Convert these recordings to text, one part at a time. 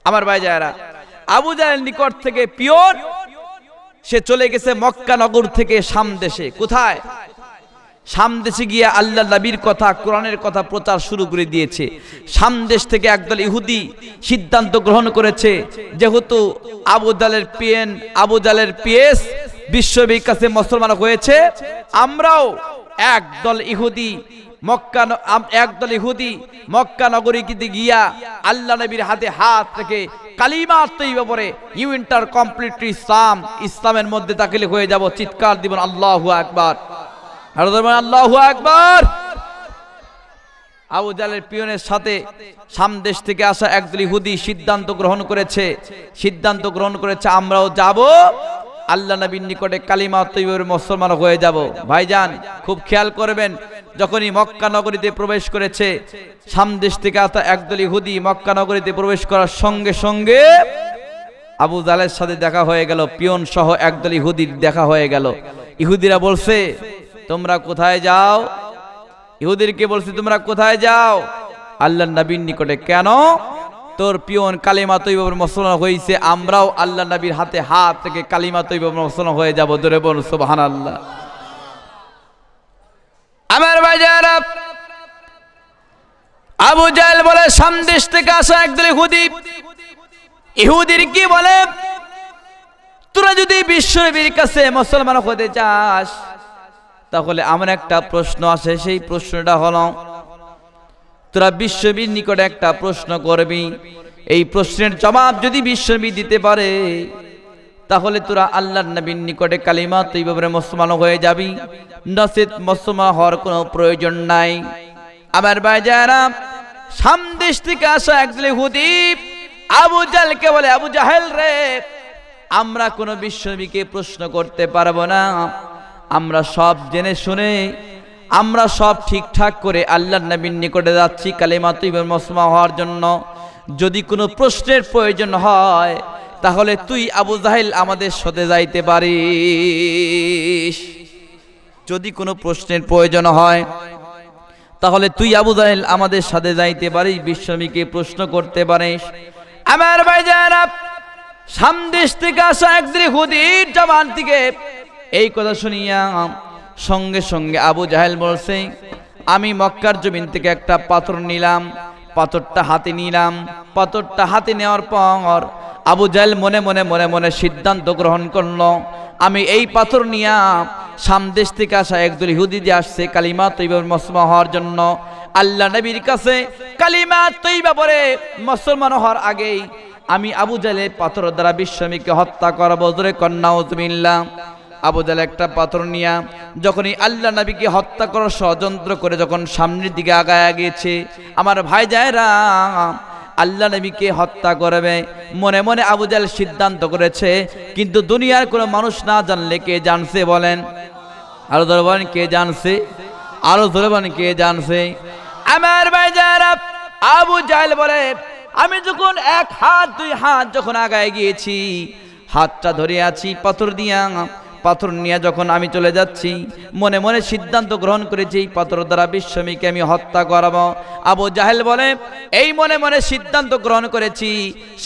আমার ভাই যারা, আবু জাহেলের নিকট থেকে পিওর সে চলে গেছে মক্কা নগর থেকে শাম দেশে। কোথায়? শাম দেশে গিয়ে আল্লাহ নবীর কথা, কোরআনের কথা প্রচার শুরু করে দিয়েছে। শাম দেশ থেকে একদল ইহুদি সিদ্ধান্ত গ্রহণ করেছে, যেহেতু আবু জাহেলের পিএস বিশ্বনবীর কাছে মুসলমান হয়েছে, আমরাও একদল ইহুদি মক্কা নগরীতে গিয়া আল্লাহ নবীর হাতে হাত রেখে কালিমা তৈবা পড়ে ইউইন্টার কমপ্লিট ইসলামের মধ্যে দাখিল হয়ে যাব। চিৎকার দিবেন আল্লাহু আকবার, আল্লাহু আকবার। আবু জাহেলের পিয়নের সাথে শাম দেশ থেকে আসা একদল ইহুদি সিদ্ধান্ত গ্রহণ করেছে আমরাও যাব, আল্লাহ নবীর নিকটে কালিমা তৈয়বের মুসলমান হয়ে যাব। ভাইজান খুব খেয়াল করবেন, যখনই মক্কা নগরীতে প্রবেশ করেছে শাম দেশ থেকে আসা একদল ইহুদি, মক্কা নগরীতে প্রবেশ করার সঙ্গে সঙ্গে আবু জাহেলের সাথে দেখা হয়ে গেল, পিয়ন সহ একদল ইহুদির দেখা হয়ে গেল। ইহুদিরা বলছে তোমরা কোথায় যাও? ইহুদিরকে বলছে তোমরা কোথায় যাও? আল্লাহর নবীর নিকটে। কেন? তোর পিয়ন কালিমা তৈয়বের মুসলমান হয়েছে, আমরাও আল্লাহ নবীর হাতে হাত থেকে কালিমা তৈয়বের মুসলমান হয়ে যাব। জোরে বলুন সুবহানাল্লাহ। আমার ভাইজারা, আবু জাহেল বলে শাম দেশ থেকে আসা একদল ইহুদির কি বলে, তোরা যদি বিশ্বনবীর কাছে মুসলমান হতে চাস তাহলে আমার একটা প্রশ্ন আছে, সেই প্রশ্নটা হলো তোরা বিশ্বনবীর নিকটে একটা প্রশ্ন করবি, এই প্রশ্নের জবাব যদি বিশ্বনবী দিতে পারে তাহলে তোরা আল্লাহর নবীর নিকটে কালিমা তৈয়বা মুসলমান হয়ে যাবি, নচেত মুসলমান হওয়ার কোনো প্রয়োজন নাই। আমার ভাইজারা, শাম দেশ থেকে আসা একদল ইহুদি আবু জাহেলকে বলে, আবু জাহেল রে, আমরা কোনো বিশ্বনবীকে প্রশ্ন করতে পারবো না, আমরা সব জেনে শুনে আমরা সব ঠিকঠাক করে আল্লাহর নবীর নিকটে যাচ্ছি কালিমা তৈয়বা মুসলমান হওয়ার জন্য। যদি কোনো প্রশ্নের প্রয়োজন হয় তাহলে তুই আবু জাহেল আমাদের সাথে যাইতে পারিস। যদি কোনো প্রশ্নের প্রয়োজন হয় তাহলে তুই আবু জাহেল আমাদের সাথে যাইতে পারিস, বিশ্বনবীকে প্রশ্ন করতে পারিস। আমার ভাইজারা, শাম দেশ থেকে আসা একদল ইহুদির জবান থেকে এই কথা শুনিয়া সঙ্গে সঙ্গে আবু জাহেল বলছে, আমি মক্কার জমিন থেকে একটা পাথর নিলাম, পাথরটা হাতে নেওয়ার পর আবু জাহেল মনে মনে সিদ্ধান্ত গ্রহণ করলো, আমি এই পাথর নিয়া শাম দেশ থেকে আসা একদল ইহুদি যে আসছে কালিমা তৈয়বা মুসলমান হওয়ার জন্য, আল্লাহ নবীর কাছে কালিমা তৈয়বা পড়ে মুসলমান হওয়ার আগেই আমি আবু জাহেলের পাথর দ্বারা বিশ্বনবীকে হত্যা করবো। জোরে কন্যা নাউযুবিল্লাহ। আবু জাহেল একটা পাথর নিয়া যখনই আল্লাহ নবীকে হত্যা করার ষড়যন্ত্র করে যখন সামনের দিকে আগায় গিয়েছে, আমার ভাই জায়েরা, আল্লাহ নবীকে হত্যা করবে মনে মনে আবু জাহেল সিদ্ধান্ত করেছে, কিন্তু দুনিয়ার কোনো মানুষ না জানলে কে জানছে বলেন? আরো ধরে বলেন কে জানছে? আরো ধরে বলেন কে জানছে? আমার ভাই জায়েরা, আবু জাহেল বলে, আমি যখন এক হাত দুই হাত যখন আগায় গিয়েছি, হাতটা ধরে আছি পাথর নিয়ে যখন আমি চলে যাচ্ছি, মনে মনে সিদ্ধান্ত গ্রহণ করেছি এই পাথর দ্বারা বিশ্বনবীকে আমি হত্যা করাবো। আবু জাহেল বলে, এই মনে মনে সিদ্ধান্ত গ্রহণ করেছি,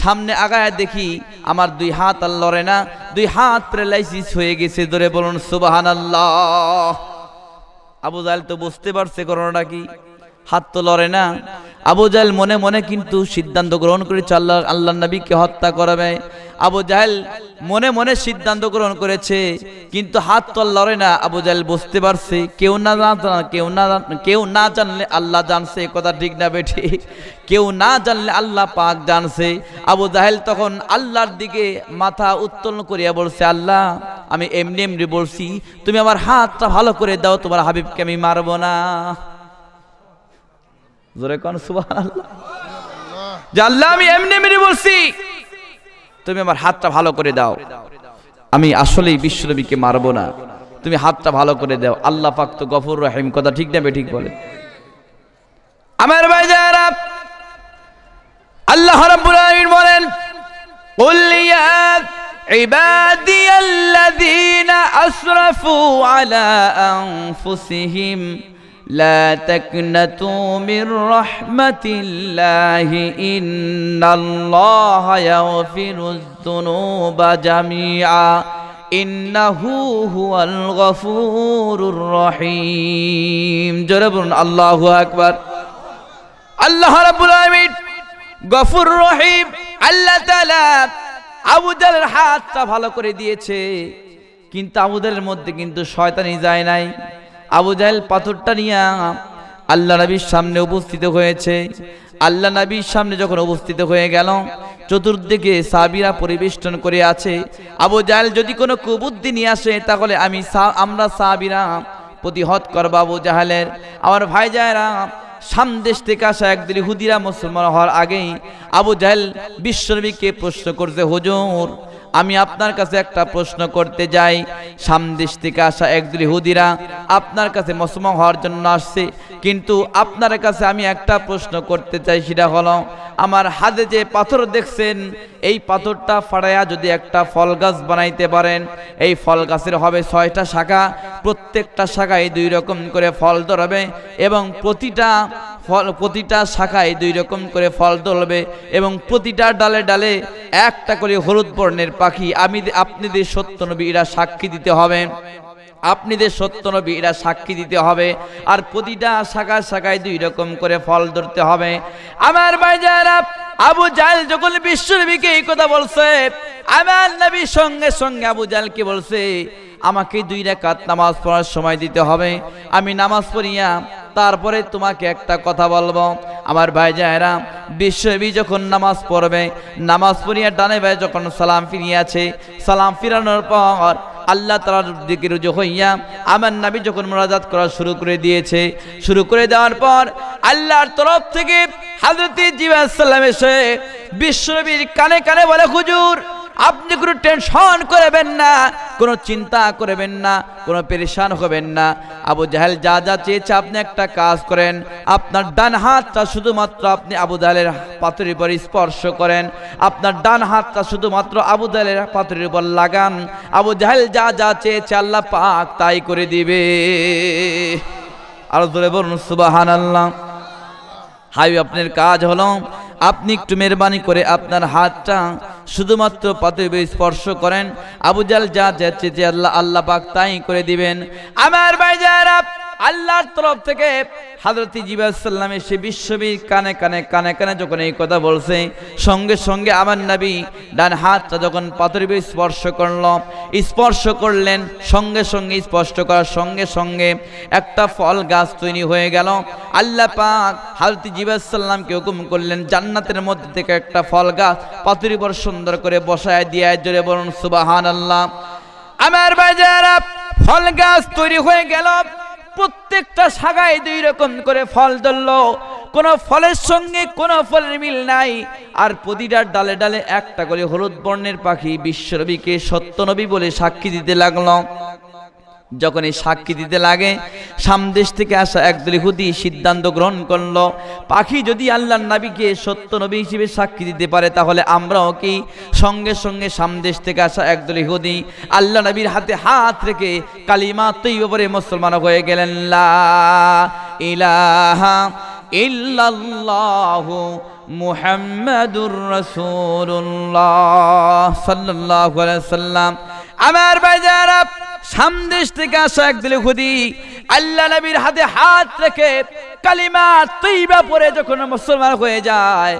সামনে আগায় দেখি আমার দুই হাত আর লড়ে না, দুই হাত প্যারালাইসিস হয়ে গেছে। ধরে বলুন সুবহানাল্লাহ। আবু জাহেল তো বুঝতে পারছে ঘটনাটা কি, হাত তো লড়ে না। আবু জাহেল মনে মনে কিন্তু সিদ্ধান্ত গ্রহণ করেছে আল্লাহ নবীকে হত্যা করবে। আবু জাহেল মনে মনে সিদ্ধান্ত গ্রহণ করেছে, কিন্তু হাত তো লড়ে না। আবু জাহেল বুঝতে পারছে কেউ না জানলে আল্লাহ জানছে, কথা ঠিক না বেঠি? কেউ না জানলে আল্লাহ পাক জানছে। আবু জাহেল তখন আল্লাহর দিকে মাথা উত্তোলন করিয়া বলছে, আল্লাহ আমি এমনি বলছি, তুমি আমার হাতটা ভালো করে দাও, তোমার হাবিবকে আমি মারবো না। জোরে কোন সুবহানাল্লাহ। যে আল্লাহ আমি এমনি বলছি, তুমি আমার হাতটা ভালো করে দাও, আমি আসলেই বিশ্বনবীকে মারবো না, তুমি হাতটা ভালো করে দাও। আল্লাহ পাক তো গফুর রহিম, কথা ঠিক না বেঠিক বলে? আমার ভাই যারা, আল্লাহ রাব্বুল আলামিন বলেন, কুল ইয়া ইবাদিয়াল্লাযীনা আসরাফু আলা আনফুসিহিম লা তাকনাতু মির রাহমাতিল্লাহি ইন্নাল্লাহা ইয়াগফিরুয যুনুবা জামিআ ইন্নাহু হুয়াল গফুরুর রহিম। জোরে বলুন আল্লাহু আকবার। আল্লাহ রাব্বুল আলামিন গফুর রহিম। আল্লাহ তাআলা আবু জাহলের হাতটা ভালো করে দিয়েছে, কিন্তু আবু জাহলের মধ্যে কিন্তু শয়তানি যায় নাই। আবু জাহল পাথরটা নিয়ে আল্লাহ নবীর সামনে উপস্থিত হয়েছে। আল্লাহ নবীর সামনে যখন উপস্থিত হয়ে গেল, চতুর্দিকে সাহাবীরা পরিবেষ্টন করে আছে। আবু জাহল যদি কোনো কুবুদ্ধি নিয়ে আসে তাহলে আমরা সাহাবীরা প্রতিহত করব আবু জাহলের। আমার ভাই যায়রা, সামদেশ থেকে আসা একদল ইহুদিরা মুসলমান হওয়ার আগেই আবু জাহল বিশ্বনবীকে প্রশ্ন করতে, হুজুর আমি আপনার কাছে একটা প্রশ্ন করতে যাই, সামদেশ থেকে আসা একদল ইহুদিরা আপনার কাছে মুসলমান হওয়ার জন্য আসছে, কিন্তু আপনার কাছে আমি একটা প্রশ্ন করতে চাই, সেটা হলো আমার হাতে যে পাথর দেখছেন, এই পাথরটা ফাড়াইয়া যদি একটা ফল গাছ বানাইতে পারেন, এই ফল গাছের হবে 6টা শাখা, প্রত্যেকটা শাখায় 2 রকম করে ফল ধরবে এবং প্রতিটা শাখায় 2 রকম করে ফল ধরবে এবং প্রতিটা ডালে ডালে একটা করে হলুদ বর্ণের পাখি। আপনাদের সত্য নবী এরা সাক্ষী দিতে হবে, আপনাদের সত্য নবী এরা সাক্ষী দিতে হবে, আর প্রতিটা শাখায় শাখায় 2 রকম করে ফল ধরতে হবে। আমার ভাইজারা, আবু জাহল যখন বিশ্বনবীকে এই কথা বলছে, আমার নবী সঙ্গে সঙ্গে আবু জাহলকে বলছে, আমাকে 2 রাকাত নামাজ পড়ার সময় দিতে হবে, আমি নামাজ পড়িয়া তারপরে তোমাকে একটা কথা বলবো। আমার ভাইজানেরা, বিশ্বনবী যখন নামাজ পড়বে, নামাজ পড়িয়া ডানে বায়ে যখন সালাম ফিরিয়েছে, সালাম ফিরানোর পর আল্লাহ তাআলার দিকে রুজু হইয়া আমার নবী যখন মুনাজাত করা শুরু করে দিয়েছে, শুরু করে দেওয়ার পর আল্লাহর তরফ থেকে হযরত জিবরাইল আলাইহিস সালাম এসে বিশ্বনবীর কানে কানে বলে, হুজুর আপনি কোনো টেনশন করবেন না, কোনো চিন্তা করবেন না, কোনো পেরেশান হবেন না। আবু জাহল যা যা চেয়েছে আপনি একটা কাজ করেন, আপনার ডান হাতটা শুধুমাত্র আপনি আবু জাহলের পাথরের উপর স্পর্শ করেন, আপনার ডান হাতটা শুধুমাত্র আবু জাহলের পাথরের উপর লাগান, আবু জাহল যা যা চেয়েছে আল্লাহ পাক তাই করে দিবে। আর জোরে বলুন সুবহানাল্লাহ। হাই, আপনার কাজ হলো আপনি একটু মেহরবানি করে আপনার হাতটা শুধুমাত্র পাথরে স্পর্শ করেন, আবু জাহল যা যাচ্ছে যে আল্লাহ পাক তাই করে দিবেন। আমার ভাইজারা, আল্লাহর তরফ থেকে হযরত জিবরাইল সাল্লাম এসে বিশ্বনবীর কানে কানে কানে কানে যখন এই কথা বলছে, সঙ্গে সঙ্গে আমার নবী ডান হাতটা যখন পাথরে স্পর্শ করলেন, সঙ্গে সঙ্গে স্পর্শ করার সঙ্গে সঙ্গে একটা ফল গাছ তৈরি হয়ে গেল। আল্লাহ পাক হযরত জিবরাইল সাল্লামকে হুকুম করলেন, জান্নাতের মধ্যে থেকে একটা ফল গাছ পাথরের উপর সুন্দর করে বসায় দিয়ে, জোরে বলুন সুবহানাল্লাহ। আমার ভাইজারা, ফল গাছ তৈরি হয়ে গেল, প্রত্যেকটা শাখায় 2 রকম করে ফল ধরলো, কোন ফলের সঙ্গে কোন ফলের মিল নাই, আর প্রতিটা ডালে ডালে একটা করে হলুদ বর্ণের পাখি বিশ্বনবীকে সত্য নবী বলে সাক্ষী দিতে লাগলো। যখন এই সাক্ষী দিতে লাগে, সামদেশ থেকে আসা একদল ইহুদি সিদ্ধান্ত গ্রহণ করলো, পাখি যদি আল্লাহর নবীকে সত্য নবী হিসেবে সাক্ষী দিতে পারে, তাহলে আমরাও কি? সঙ্গে সঙ্গে সামদেশ থেকে আসা একদল ইহুদি আল্লাহ নবীর হাতে হাত রেখে কালিমা তৈয়বা পড়ে মুসলমান হয়ে গেলেন। লা ইলাহা ইল্লাল্লাহু মুহাম্মাদুর রাসূলুল্লাহ সাল্লাল্লাহু আলাইহি ওয়াসাল্লাম। আমার ভাইজারা, সামদেশ থেকে আসা একদল ইহুদি আল্লাহ নবীর হাতে হাত রেখে কালিমা তৈয়বা পড়ে যখন মুসলমান হয়ে যায়,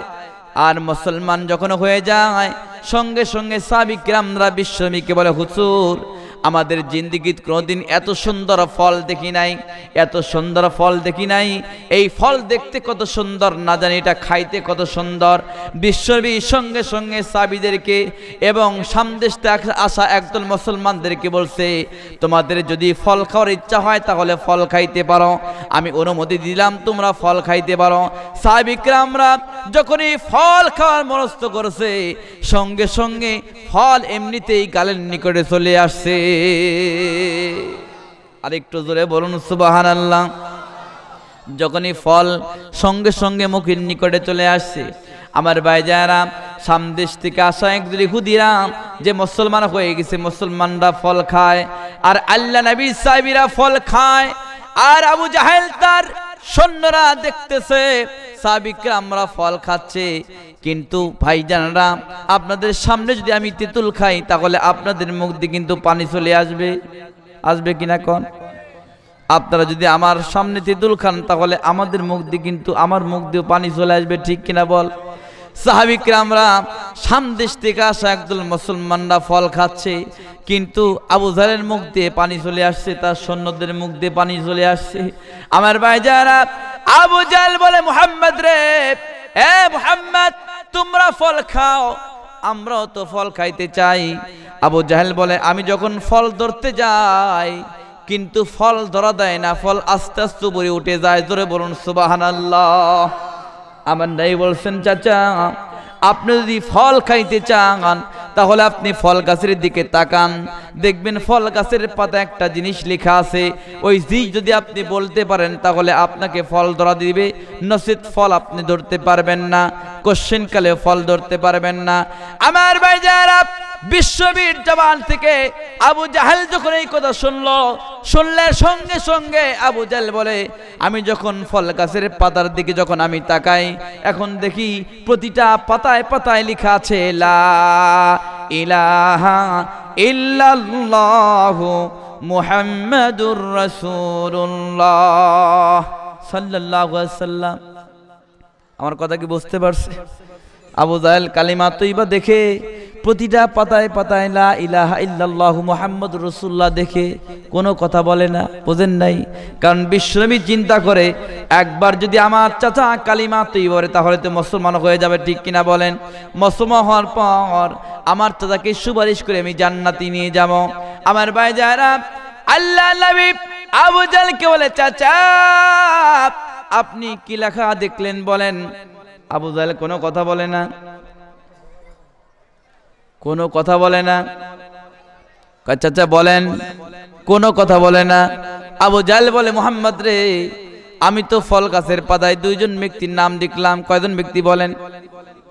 আর মুসলমান যখন হয়ে যায়, সঙ্গে সঙ্গে সাহাবী কিরামরা বিশ্বনবীকে বলে, হুজুর আমাদের জিন্দেগিতে কোনোদিন এত সুন্দর ফল দেখি নাই, এত সুন্দর ফল দেখি নাই, এই ফল দেখতে কত সুন্দর, না জানি এটা খাইতে কত সুন্দর। বিশ্বনবী সঙ্গে সঙ্গে সাহাবীদেরকে এবং সামদেশ থেকে আসা একদল মুসলমানদেরকে বলছে, তোমাদের যদি ফল খাওয়ার ইচ্ছা হয় তাহলে ফল খাইতে পারো, আমি অনুমতি দিলাম, তোমরা ফল খাইতে পারো। সাহাবী কিরামরা যখন এই ফল খাওয়ার মনস্থ করছে, সঙ্গে সঙ্গে ফল এমনিতেই গালের নিকটে চলে আসছে। আরেকটু জোরে বলুন সুবহানাল্লাহ। যখনই ফল সঙ্গে সঙ্গে মুখের নিকটে চলে আসছে, আমার ভাইজানেরা, সামদেশ থেকে আসা একদল ইহুদিরা যে মুসলমান হয়ে গেছে, মুসলমানরা ফল খায়, আর আল্লাহ নবীর সাহাবীরা ফল খায়। আর আবু জাহেল তার সৈন্যরা দেখতেছে সাহাবীরা আমরা ফল খাচ্ছে, কিন্তু ভাইজানরা আপনাদের সামনে যদি আমি তেঁতুল খাই তাহলে আপনাদের মুখ দিয়ে কিন্তু পানি চলে আসবে, আসবে কিনা কোন? আপনারা যদি আমার সামনে তেঁতুল খান তাহলে আমাদের মুখ দিয়ে কিন্তু আমার মুখ দিয়ে পানি চলে আসবে, ঠিক কিনা বল? সাহাবীরা আমরা সামদেশ থেকে আসা একদল মুসলমানরা ফল খাচ্ছে, কিন্তু আবু জাহেলের মুখ দিয়ে পানি চলে আসছে, তার সৈন্যদের মুখ দিয়ে পানি চলে আসছে। আমার ভাইজারা, আবু জাহেল বলে মুহাম্মদ রে, এ মুহাম্মদ তোমরা ফল খাও, আমরাও তো ফল খাইতে চাই। আবু জাহেল বলে আমি যখন ফল ধরতে যাই কিন্তু ফল ধরা দেয় না, ফল আস্তে আস্তে উপরে উঠে যায়। জোরে বলুন সুবহানাল্লাহ। আমার নাই বলছেন চাচা, আপনি যদি ফল খাইতে চান তাহলে আপনি ফল গাছের দিকে তাকান, দেখবেন ফল গাছের পাতা একটা জিনিস লেখা আছে, ওই জিনিস যদি আপনি বলতে পারেন তাহলে আপনাকে ফল ধরা দিবে, নসিত ফল আপনি ধরতে পারবেন না, কোশ্চেন কালে ফল ধরতে পারবেন না। আমার ভাইজারা, বিশ্ববীর জবান থেকে আবু জাহেল যখন এই কথা শুনলে সঙ্গে সঙ্গে আবু জাহেল বলে আমি যখন ফল গাছের পাতার দিকে যখন আমি তাকাই, এখন দেখি প্রতিটা পাতায় পাতায় লেখা আছে লা ইলাহা ইল্লাল্লাহু মুহাম্মাদুর রাসূলুল্লাহ সাল্লাল্লাহু আলাইহি ওয়াসাল্লাম। আমার কথা কি বুঝতে পারছে? আবু জাহেল কালিমা তৈবা দেখে প্রতিটা পাতায় পাতায় লা ইলাহা ইল্লাল্লাহু মুহাম্মাদুর রাসূলুল্লাহ দেখে কোনো কথা বলে না, বোঝেন নাই? কারণ বিশ্বনবী চিন্তা করে একবার যদি আমার চাচা কালিমা তৈবা করে তাহলে তো মুসলমান হয়ে যাবে, ঠিক কিনা বলেন? মুসলমান হওয়ার পর আমার চাচাকে সুপারিশ করে আমি জান্নাতে নিয়ে যাব। আমার ভাইজারা, আল্লাহ নবী আবু জাহেলকে বলে চাচা আপনি কি লেখা দেখলেন বলেন? আবু জাহেল কোনো কথা বলে না, কোনো কথা বলে না। চাচা বলেন, কোনো কথা বলে না। আবু জাহেল বলে মুহাম্মদ রে, আমি তো ফল গাছের পাতায় দুইজন ব্যক্তির নাম দেখলাম। কয়জন ব্যক্তি বলেন?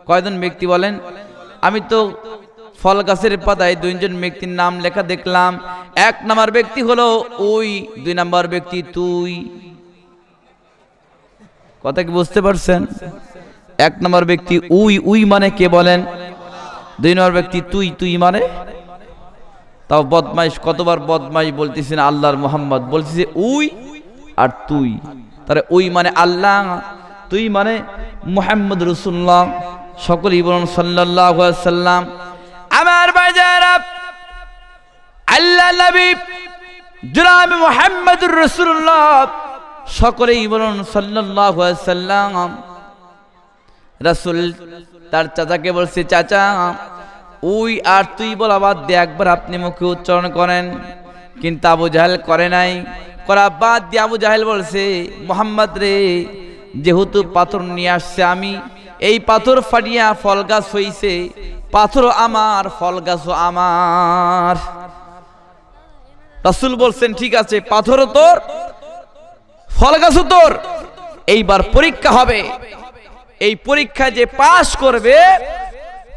কয়জন ব্যক্তি বলেন? আমি তো ফল গাছের পাতায় দুইজন ব্যক্তির নাম লেখা দেখলাম। এক নাম্বার ব্যক্তি হলো ওই, দুই নাম্বার ব্যক্তি তুই। কথা কি বুঝতে পারছেন? এক নম্বর ব্যক্তি উই মানে কে বলেন? দুই নম্বর ব্যক্তি তুই মানে? তাও বদমাইশ, কতবার বদমাইশ বলতেছেন আল্লাহর মুহাম্মদ, বলতেছে উই আর তুই। তাহলে উই মানে আল্লাহ, তুই মানে মুহাম্মদ রাসূলুল্লাহ। সকলেই বলুন সাল্লাল্লাহু আলাইহি ওয়াসাল্লাম। আমার ভাইজারা, আল্লাহ নবী জনাব মুহাম্মদুর রাসূলুল্লাহ, সকলেই বলুন সাল্লাল্লাহু আলাইহি ওয়াসাল্লাম। রাসূল তার চাচাকে বলছে চাচা উই আর তুই বলা বাদ দিয়ে একবার আপনি মুখে উচ্চারণ করেন, কিন্তু আবু জাহেল করে নাই। করা বাদ দিয়ে আবু জাহেল বলছে মুহাম্মদ রে, যেহেতু পাথর নিয়ে আসছে, আমি এই পাথর ফাটিয়া ফল গাছ হইছে, পাথরও আমার ফল গাছও আমার। রাসূল বলছেন ঠিক আছে, পাথরও তোর ফল গাছও তোর, এইবার পরীক্ষা হবে, এই পরীক্ষায় যে পাশ করবে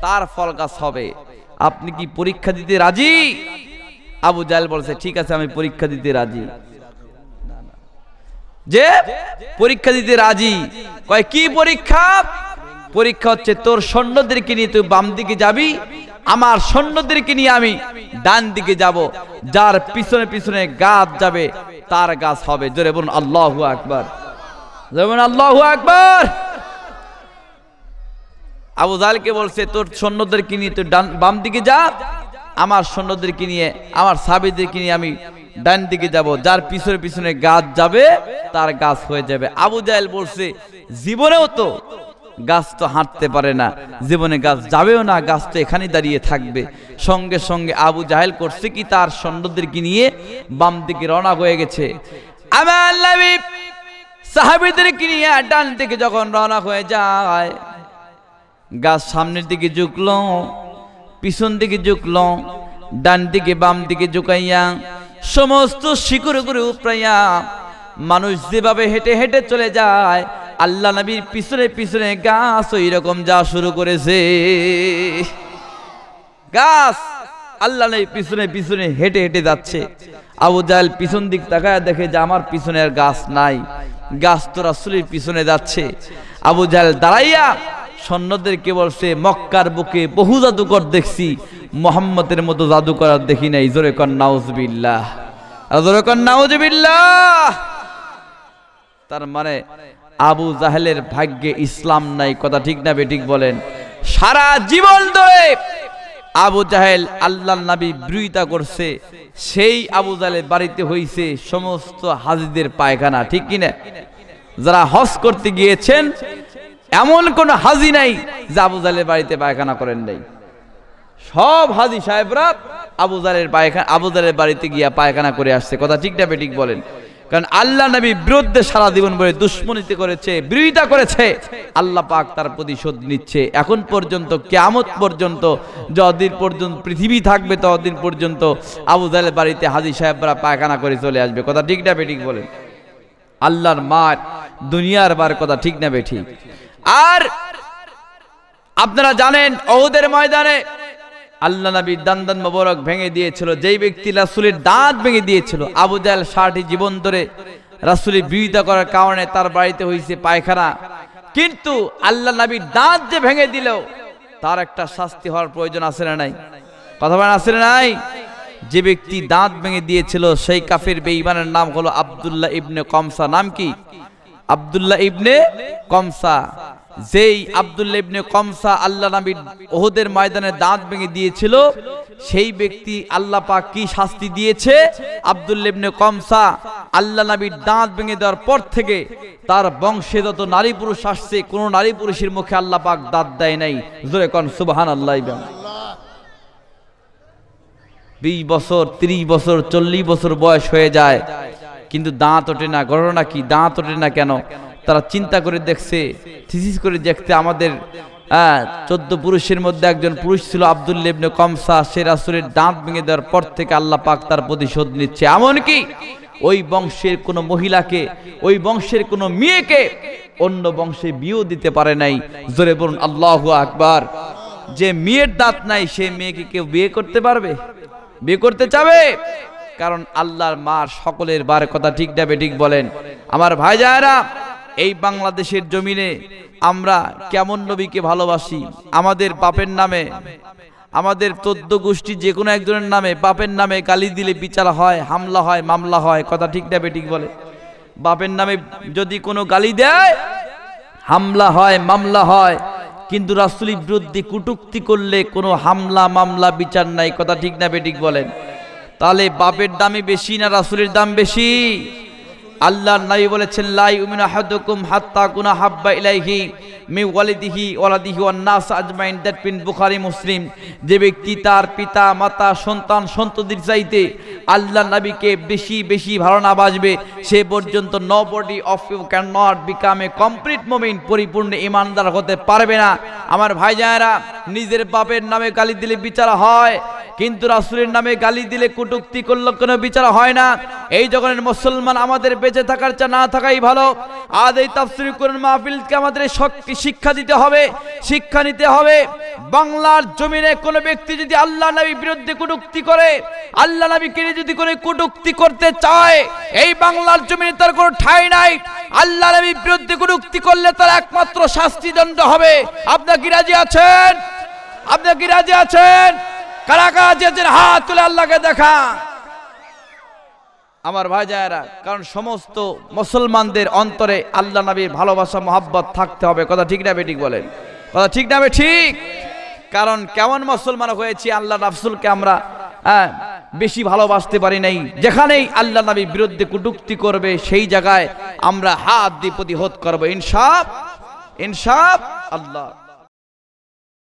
তার ফল গাছ হবে। আপনি কি পরীক্ষা দিতে রাজি? আবু জাহেল বলছে ঠিক আছে আমি পরীক্ষা দিতে রাজি। যে পরীক্ষা দিতে রাজি, কয় কি পরীক্ষা? পরীক্ষা হচ্ছে তোর সৈন্যদেরকে নিয়ে তুই বাম দিকে যাবি, আমার সৈন্যদেরকে নিয়ে আমি ডান দিকে যাব, যার পিছনে পিছনে গাছ যাবে তার গাছ হবে। জোরে বলুন আল্লাহু আকবার, জোরে বলুন আল্লাহু আকবার। আবু জাহেলকে বলছে তোর সৈন্যদেরকে নিয়ে তুই বাম দিকে যা, আমার সৈন্যদেরকে নিয়ে আমার সাহাবীদেরকে নিয়ে আমি ডান দিকে যাব, যার পিছনে পিছনে গাছ যাবে তার গাছ হয়ে যাবে। আবু জাহেল বলছে জীবনেও তো গাছ তো হাঁটতে পারে না, জীবনে গাছ যাবেও না, গাছ তো এখানেই দাঁড়িয়ে থাকবে। সঙ্গে সঙ্গে আবু জাহেল করছে কি, তার সৈন্যদেরকে নিয়ে বাম দিকে রওনা হয়ে গেছে। আমার নবী সাহাবীদেরকে নিয়ে ডান দিকে যখন রওনা হয়ে যায়, গাছ সামনের দিকে ঝুঁকলো, পিছন দিকে ঝুঁকলো, ডান দিকে বাম দিকে ঝুঁকাইয়া সমস্ত শিকড়গুলো উপড়াইয়া মানুষ যেভাবে হেঁটে হেঁটে চলে যায়, আল্লাহ নবীর পিছনে পিছনে গাছ ওই রকম যা শুরু করেছে। গাছ আল্লাহ নবী পিছনে পিছনে হেঁটে হেঁটে যাচ্ছে। আবু জাহেল পিছন দিক তাকায় দেখে যে আমার পিছনে আর গাছ নাই, গাছ তো রাসূলের পিছনে যাচ্ছে। আবু জাহেল দাঁড়াইয়া সৈন্যদেরকে বলছে, মক্কার বুকে বহু জাদুকর দেখছি, মুহাম্মদের মতো জাদুকর আর দেখি নাই। জোরে কর নাউজুবিল্লাহ, জোরে কর নাউজুবিল্লাহ। তার মানে আবু জাহেলের ভাগ্যে ইসলাম নাই, কথা ঠিক না বেঠিক বলেন? সারা জীবন ধরে আবু জাহেল আল্লাহর নবী বিরোধিতা করছে, সেই আবু জাহেলের বাড়িতে হইছে সমস্ত হাজীদের পায়খানা, ঠিক কিনা? যারা হজ করতে গিয়েছেন এমন কোন হাজী নাই যে আবু জাহেলের বাড়িতে পায়খানা করেন নাই। সব হাজী সাহেবরা আবু জাহেলের বাড়িতে গিয়া পায়খানা করে আসছে, কথা ঠিক না বেঠিক বলেন? কারণ আল্লাহ নবী বিরুদ্ধে সারা জীবন ভরে দুশমনীতি করেছে, বিরোধিতা করেছে, আল্লাহ পাক তার প্রতিশোধ নিচ্ছে। এখন পর্যন্ত কিয়ামত পর্যন্ত যতদিন পর্যন্ত পৃথিবী থাকবে ততদিন পর্যন্ত আবু জাহেলের বাড়িতে হাজী সাহেবরা পায়খানা করে চলে আসবে, কথা ঠিক না বেঠিক বলেন? আল্লাহর মার দুনিয়ার বার, কথা ঠিক না বেঠিক? আর আপনারা জানেন উহুদের ময়দানে আল্লাহ নবীর দান মোবারক ভেঙে দিয়েছিল, যেই ব্যক্তি রাসূলের দাঁত ভেঙে দিয়েছিল। আবু জাহেল 60 জীবন ধরে রাসূলের বিরোধিতা করার কারণে তার বাড়িতে হয়েছে পায়খানা, কিন্তু আল্লাহ নবীর দাঁত যে ভেঙে দিল তার একটা শাস্তি হওয়ার প্রয়োজন আছে না নাই? কথা বলেন আছে না নাই? যে ব্যক্তি দাঁত ভেঙে দিয়েছিল সেই কাফির বেঈমানের নাম হলো আব্দুল্লাহ ইবনে কমসা। নাম কি? আব্দুল্লাহ ইবনে কমসা। যেই আব্দুল্লাহ ইবনে কমসা আল্লাহ নবীর উহুদের ময়দানে দাঁত ভেঙে দিয়েছিল, সেই ব্যক্তি আল্লাহ পাক কি শাস্তি দিয়েছে? আব্দুল্লাহ ইবনে কমসা আল্লাহ নবীর দাঁত ভেঙে দেওয়ার পর থেকে তার বংশে যত নারী পুরুষ আসছে, কোন নারী পুরুষের মুখে আল্লাহ পাক দাঁত দেয় নাই। জোরে কোন সুবহানাল্লাহ। 20 বছর, 30 বছর, 40 বছর বয়স হয়ে যায়, কিন্তু দাঁত ওঠে না। ঘটনা কি? দাঁত ওঠে না কেন? তারা চিন্তা করে দেখছে, থিসিস করে দেখতে, আমাদের 14 পুরুষের মধ্যে একজন পুরুষ ছিল আব্দুল্লাহ ইবনে কমসা, সে রাসূলের দাঁত ভেঙে দেওয়ার পর থেকে আল্লাহ পাক তার প্রতিশোধ নিচ্ছে। এমনকি ওই বংশের কোন মহিলাকে, ওই বংশের কোন মেয়েকে অন্য বংশে বিয়েও দিতে পারে নাই। জোরে বলুন আল্লাহু আকবার। যে মেয়ের দাঁত নাই সে মেয়েকে কেউ বিয়ে করতে পারবে? বিয়ে করতে চাবে? কারণ আল্লাহর মার সকলের বার, কথা ঠিক না বেঠিক বলেন? আমার ভাইজানেরা, এই বাংলাদেশের জমিনে আমরা কেমন নবীকে ভালোবাসি। আমাদের বাপের নামে, আমাদের 14 গোষ্ঠী যে কোনো একজনের নামে, বাপের নামে গালি দিলে বিচার হয়, হামলা হয়, মামলা হয়, কথা ঠিক না বেঠিক বলে? বাপের নামে যদি কোনো গালি দেয় হামলা হয়, মামলা হয়, কিন্তু রাসূলের বিরুদ্ধে কটূক্তি করলে কোনো হামলা মামলা বিচার নাই, কথা ঠিক না বেঠিক বলেন? তাহলে বাপের দামই বেশি না রাসূলের দাম বেশি? আল্লাহর নবী বলেছেন, লা ইউমিনু আহাদুকুম হাত্তা কুনা হাব্বা ইলাইহি মিন ওয়ালিদিহি ওয়ান নাস আজমাইন। দ্যাট মিন বুখারী মুসলিম। যে ব্যক্তি তার পিতা মাতা সন্তান সন্ততির চাইতে আল্লাহর নবীকে বেশি বেশি ভালো না বাসবে, সে পর্যন্ত nobody of you cannot become a complete mu'min, পরিপূর্ণ ঈমানদার হতে পারবে না। আমার ভাইজানেরা, নিজের বাপের নামে গালি দিলে বিচার হয়, কিন্তু রাসূলের নামে গালি দিলে কটূক্তি করলে কোনো বিচার হয় না। এই জগতের মুসলমান আমাদের বেঁচে থাকার চেয়ে না থাকাই ভালো। আজ এই তাফসীর কোরআন মাহফিলকে আমাদের শিক্ষা দিতে হবে, শিক্ষা নিতে হবে। বাংলার জমিনে কোনো ব্যক্তি যদি আল্লাহ নবীর বিরুদ্ধে কটূক্তি করে, আল্লাহ নবীকে যদি কোনো কটূক্তি করতে চায়, এই বাংলার জমিনে তার কোনো ঠাঁই নাই। আল্লাহ নবীর বিরুদ্ধে কটূক্তি করলে তার একমাত্র শাস্তিদণ্ড হবে। আপনারা কি রাজি আছেন? আপনারা কি রাজি আছেন? কারা কারা আছেন হাত তুলে আল্লাহকে দেখা। আমার ভাইজানেরা, কারণ সমস্ত মুসলমানদের অন্তরে আল্লাহ নবীর ভালোবাসা মহব্বত থাকতে হবে, কথা ঠিক না বেঠিক বলেন? কথা ঠিক না বেঠিক? কারণ কেমন মুসলমান হয়েছি, আল্লাহ রাসূলকে আমরা বেশি ভালোবাসতে পারি নাই। যেখানেই আল্লাহ নবীর বিরুদ্ধে কটূক্তি করবে সেই জায়গায় আমরা হাত দিয়ে প্রতিহত করবো ইনশাআল্লাহ।